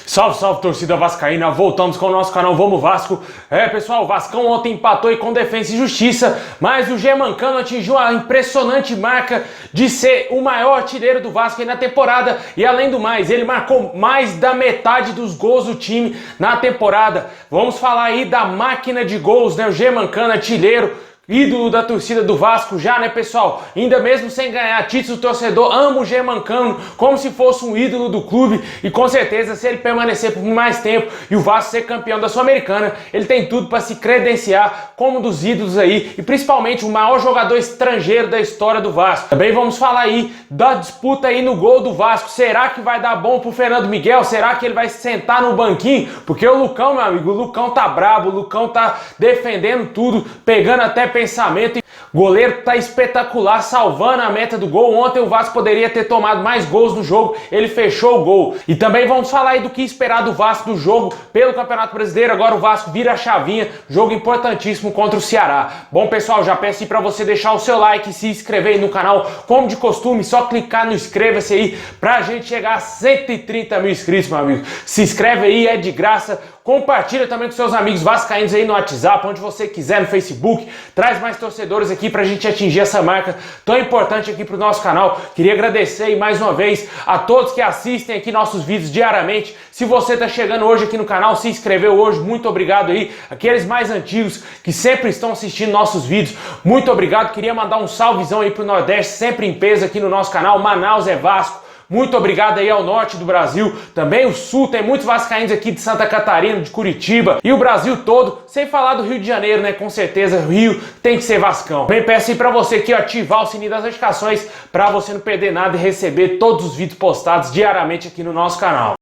Salve, salve, torcida vascaína, voltamos com o nosso canal Vamos Vasco. Pessoal, o Vascão ontem empatou aí com Defensa e Justiça, mas o Germancano atingiu a impressionante marca de ser o maior artilheiro do Vasco aí na temporada, e além do mais, ele marcou mais da metade dos gols do time na temporada. Vamos falar aí da máquina de gols, né? O Germancano, artilheiro, ídolo da torcida do Vasco já, né, pessoal? Ainda mesmo sem ganhar título, o torcedor ama o Germancano como se fosse um ídolo do clube, e com certeza, se ele permanecer por mais tempo e o Vasco ser campeão da Sul-Americana, ele tem tudo para se credenciar como um dos ídolos aí, e principalmente o maior jogador estrangeiro da história do Vasco. Também vamos falar aí da disputa aí no gol do Vasco. Será que vai dar bom pro Fernando Miguel? Será que ele vai sentar no banquinho? Porque o Lucão, meu amigo, o Lucão tá brabo, o Lucão tá defendendo tudo, pegando até pensamento. O goleiro tá espetacular, salvando a meta do gol. Ontem o Vasco poderia ter tomado mais gols no jogo, ele fechou o gol. E também vamos falar aí do que esperar do Vasco do jogo pelo Campeonato Brasileiro. Agora o Vasco vira a chavinha, jogo importantíssimo contra o Ceará. Bom, pessoal, já peço aí pra você deixar o seu like e se inscrever aí no canal, como de costume, só clicar no inscreva-se aí pra gente chegar a 130 mil inscritos, meu amigo. Se inscreve aí, é de graça. Compartilha também com seus amigos vascaínos aí no WhatsApp, onde você quiser, no Facebook. Traz mais torcedores aqui pra gente atingir essa marca tão importante aqui pro nosso canal. Queria agradecer aí mais uma vez a todos que assistem aqui nossos vídeos diariamente. Se você tá chegando hoje aqui no canal, se inscreveu hoje, muito obrigado aí. Aqueles mais antigos que sempre estão assistindo nossos vídeos, muito obrigado. Queria mandar um salvezão aí pro Nordeste, sempre em peso aqui no nosso canal. Manaus é Vasco. Muito obrigado aí ao norte do Brasil, também o sul, tem muitos vascaínos aqui de Santa Catarina, de Curitiba e o Brasil todo, sem falar do Rio de Janeiro, né? Com certeza o Rio tem que ser Vascão. Bem, peço aí pra você aqui ativar o sininho das notificações pra você não perder nada e receber todos os vídeos postados diariamente aqui no nosso canal.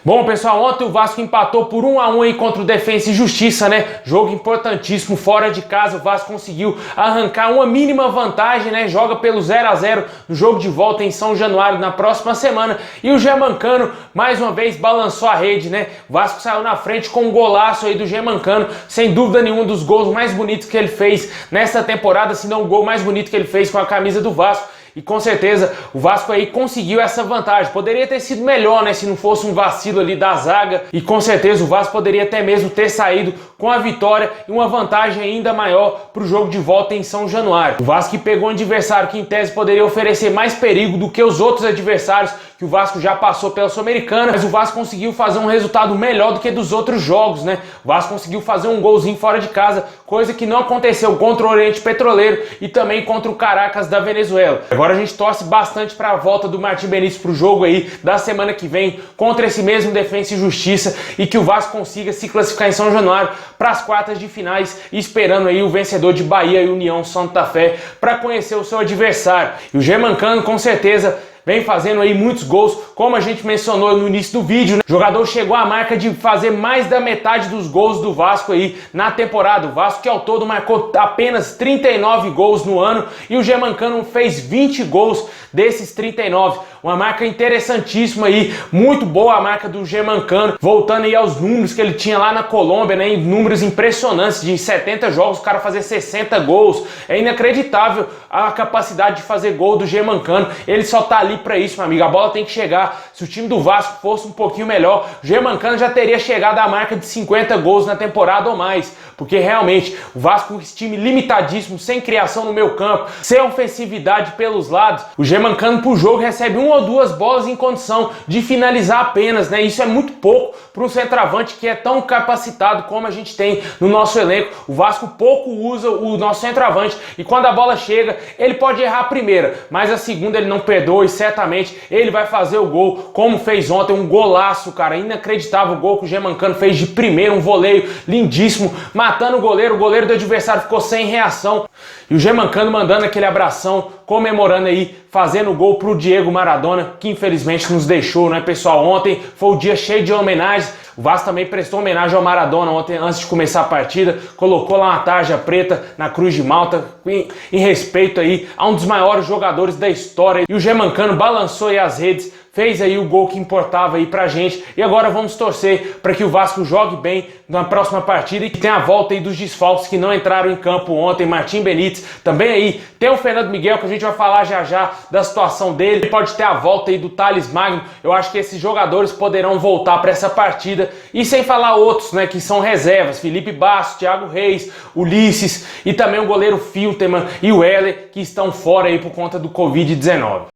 Bom, pessoal, ontem o Vasco empatou por 1 a 1 aí contra o Defensa e Justiça, né? Jogo importantíssimo, fora de casa, o Vasco conseguiu arrancar uma mínima vantagem, né? Joga pelo 0 a 0 no jogo de volta em São Januário na próxima semana, e o Germancano mais uma vez balançou a rede, né? O Vasco saiu na frente com um golaço aí do Germancano, sem dúvida nenhuma, dos gols mais bonitos que ele fez nessa temporada, se não o gol mais bonito que ele fez com a camisa do Vasco. E com certeza o Vasco aí conseguiu essa vantagem. Poderia ter sido melhor, né, se não fosse um vacilo ali da zaga. E com certeza o Vasco poderia até mesmo ter saído com a vitória e uma vantagem ainda maior para o jogo de volta em São Januário. O Vasco que pegou um adversário que em tese poderia oferecer mais perigo do que os outros adversários que o Vasco já passou pela Sul-Americana, mas o Vasco conseguiu fazer um resultado melhor do que dos outros jogos, né? O Vasco conseguiu fazer um golzinho fora de casa, coisa que não aconteceu contra o Oriente Petroleiro e também contra o Caracas da Venezuela. Agora a gente torce bastante para a volta do Martim Benítez para o jogo aí da semana que vem contra esse mesmo Defensa e Justiça, e que o Vasco consiga se classificar em São Januário para as quartas de finais, esperando aí o vencedor de Bahia e União Santa Fé para conhecer o seu adversário. E o Germancano com certeza vem fazendo aí muitos gols, como a gente mencionou no início do vídeo, né? O jogador chegou à marca de fazer mais da metade dos gols do Vasco aí na temporada. O Vasco que ao todo marcou apenas 39 gols no ano, e o Germancano fez 20 gols desses 39. Uma marca interessantíssima aí, muito boa a marca do Germancano, voltando aí aos números que ele tinha lá na Colômbia, né? Números impressionantes, de 70 jogos o cara fazer 60 gols. É inacreditável a capacidade de fazer gol do Germancano. Ele só tá ali para isso, meu amigo. A bola tem que chegar. Se o time do Vasco fosse um pouquinho melhor, o Germancano já teria chegado à marca de 50 gols na temporada ou mais, porque realmente o Vasco com esse time limitadíssimo, sem criação no meio campo, sem ofensividade pelos lados, o Germancano por jogo recebe 1 ou 2 bolas em condição de finalizar apenas, né? Isso é muito pouco para um centroavante que é tão capacitado como a gente tem no nosso elenco. O Vasco pouco usa o nosso centroavante, e quando a bola chega, ele pode errar a primeira, mas a segunda ele não perdoa, e certamente ele vai fazer o gol, como fez ontem, um golaço, cara, inacreditável o gol que o Germancano fez de primeiro, um voleio lindíssimo, matando o goleiro do adversário ficou sem reação, e o Germancano mandando aquele abração, comemorando aí, fazendo o gol pro Diego Maradona, que infelizmente nos deixou, né, pessoal? Ontem foi o dia cheio de homenagens. O Vasco também prestou homenagem ao Maradona ontem, antes de começar a partida, colocou lá uma tarja preta na Cruz de Malta, em respeito aí a um dos maiores jogadores da história. E o Germancano balançou aí as redes, fez aí o gol que importava aí pra gente, e agora vamos torcer para que o Vasco jogue bem na próxima partida e que tenha a volta aí dos desfalques que não entraram em campo ontem. Martim Benítez, também aí tem o Fernando Miguel, que a gente vai falar já da situação dele, pode ter a volta aí do Thales Magno. Eu acho que esses jogadores poderão voltar para essa partida, e sem falar outros, né, que são reservas, Felipe Basso, Thiago Reis, Ulisses e também o goleiro Filterman e o Heller, que estão fora aí por conta do Covid-19.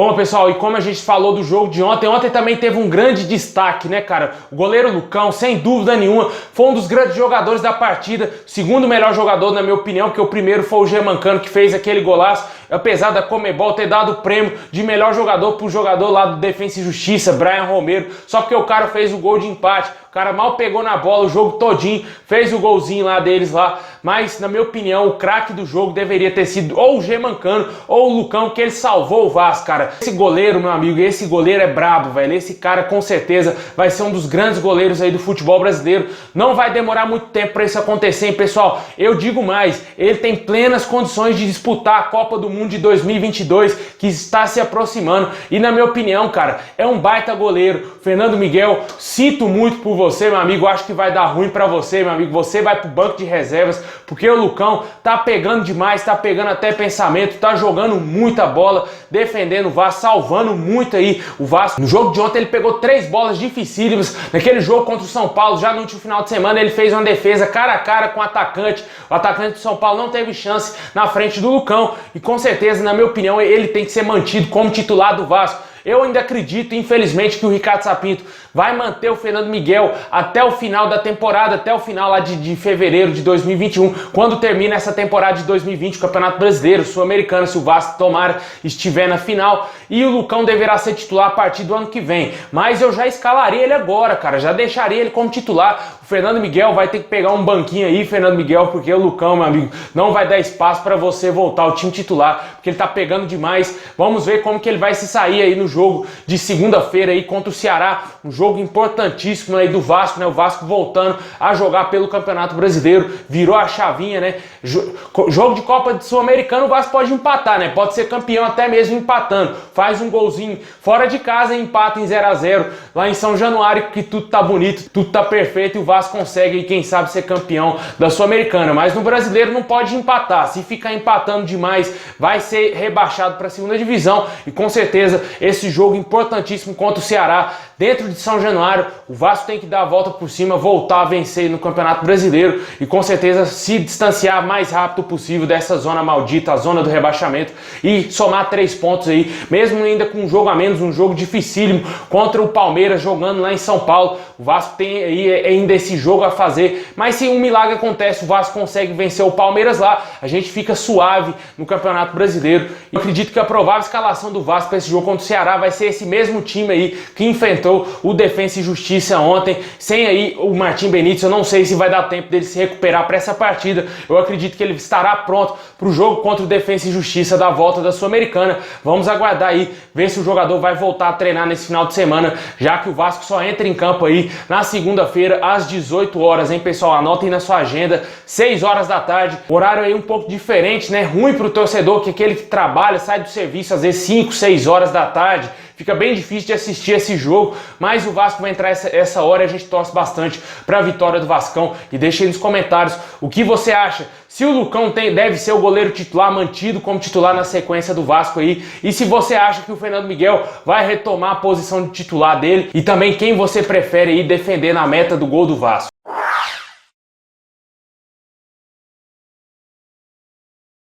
Bom, pessoal, e como a gente falou do jogo de ontem também teve um grande destaque, né, cara? O goleiro Lucão, sem dúvida nenhuma, foi um dos grandes jogadores da partida, segundo melhor jogador, na minha opinião, porque o primeiro foi o Germancano, que fez aquele golaço, apesar da Conmebol ter dado o prêmio de melhor jogador pro jogador lá do Defensa e Justiça, Brian Romero, só porque o cara fez o gol de empate. O cara mal pegou na bola o jogo todinho, fez o golzinho lá deles lá, mas na minha opinião o craque do jogo deveria ter sido ou o Germancano ou o Lucão, que ele salvou o Vasco, cara. Esse goleiro, meu amigo, esse goleiro é brabo, velho. Esse cara com certeza vai ser um dos grandes goleiros aí do futebol brasileiro. Não vai demorar muito tempo para isso acontecer, hein, pessoal. Eu digo mais, ele tem plenas condições de disputar a Copa do Mundo de 2022, que está se aproximando, e na minha opinião, cara, é um baita goleiro. Fernando Miguel, sinto muito por você, meu amigo, acho que vai dar ruim pra você, meu amigo, você vai pro banco de reservas, porque o Lucão tá pegando demais, tá pegando até pensamento, tá jogando muita bola, defendendo o Vasco, salvando muito aí o Vasco. No jogo de ontem ele pegou 3 bolas dificílimas, naquele jogo contra o São Paulo, já no último final de semana ele fez uma defesa cara a cara com o atacante do São Paulo não teve chance na frente do Lucão, e com certeza, na minha opinião, ele tem que ser mantido como titular do Vasco. Eu ainda acredito, infelizmente, que o Ricardo Sapinto vai manter o Fernando Miguel até o final da temporada, até o final lá de fevereiro de 2021, quando termina essa temporada de 2020, o Campeonato Brasileiro, Sul-Americano, se o Vasco tomara estiver na final, e o Lucão deverá ser titular a partir do ano que vem. Mas eu já escalaria ele agora, cara, já deixaria ele como titular. O Fernando Miguel vai ter que pegar um banquinho aí, Fernando Miguel, porque o Lucão, meu amigo, não vai dar espaço para você voltar ao time titular, porque ele tá pegando demais. Vamos ver como que ele vai se sair aí no jogo de segunda-feira aí contra o Ceará, um jogo importantíssimo aí do Vasco, né? O Vasco voltando a jogar pelo Campeonato Brasileiro, virou a chavinha, né? Jogo de Copa de Sul-Americano, o Vasco pode empatar, né? Pode ser campeão até mesmo empatando. Faz um golzinho fora de casa e empata em 0 a 0 lá em São Januário, que tudo tá bonito, tudo tá perfeito e o Vasco consegue, quem sabe, ser campeão da Sul-Americana. Mas no Brasileiro não pode empatar. Se ficar empatando demais, vai ser rebaixado para a segunda divisão, e com certeza esse jogo importantíssimo contra o Ceará, dentro de São Januário, o Vasco tem que dar a volta por cima, voltar a vencer no Campeonato Brasileiro e com certeza se distanciar mais rápido possível dessa zona maldita, a zona do rebaixamento, e somar 3 pontos aí, mesmo ainda com um jogo a menos, um jogo dificílimo contra o Palmeiras, jogando lá em São Paulo. O Vasco tem aí ainda esse jogo a fazer, mas se um milagre acontece, o Vasco consegue vencer o Palmeiras lá, a gente fica suave no Campeonato Brasileiro. Eu acredito que a provável escalação do Vasco para esse jogo contra o Ceará vai ser esse mesmo time aí que enfrentou o Defensa e Justiça ontem, sem aí o Martim Benítez. Eu não sei se vai dar tempo dele se recuperar para essa partida. Eu acredito que ele estará pronto para o jogo contra o Defensa e Justiça da volta da Sul-Americana. Vamos aguardar aí, ver se o jogador vai voltar a treinar nesse final de semana, já que o Vasco só entra em campo aí na segunda-feira às 18 horas, hein, pessoal? Anotem na sua agenda, 6 horas da tarde, horário aí um pouco diferente, né? Ruim para o torcedor, que aquele que trabalha, sai do serviço às vezes 5, 6 horas da tarde, fica bem difícil de assistir esse jogo, mas o Vasco vai entrar essa hora e a gente torce bastante para a vitória do Vascão. E deixa aí nos comentários o que você acha, se o Lucão deve ser o goleiro titular, mantido como titular na sequência do Vasco aí, e se você acha que o Fernando Miguel vai retomar a posição de titular dele, e também quem você prefere aí defender na meta do gol do Vasco.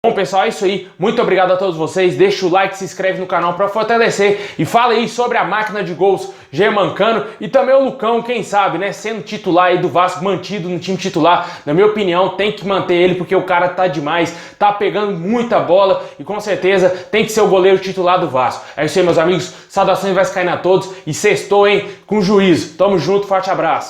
Bom, pessoal, é isso aí. Muito obrigado a todos vocês. Deixa o like, se inscreve no canal para fortalecer e fala aí sobre a máquina de gols Germancano e também o Lucão, quem sabe, né, sendo titular aí do Vasco, mantido no time titular. Na minha opinião, tem que manter ele porque o cara tá demais, tá pegando muita bola e com certeza tem que ser o goleiro titular do Vasco. É isso aí, meus amigos. Saudações vascaínas a todos e sextou, hein, com juízo. Tamo junto, forte abraço.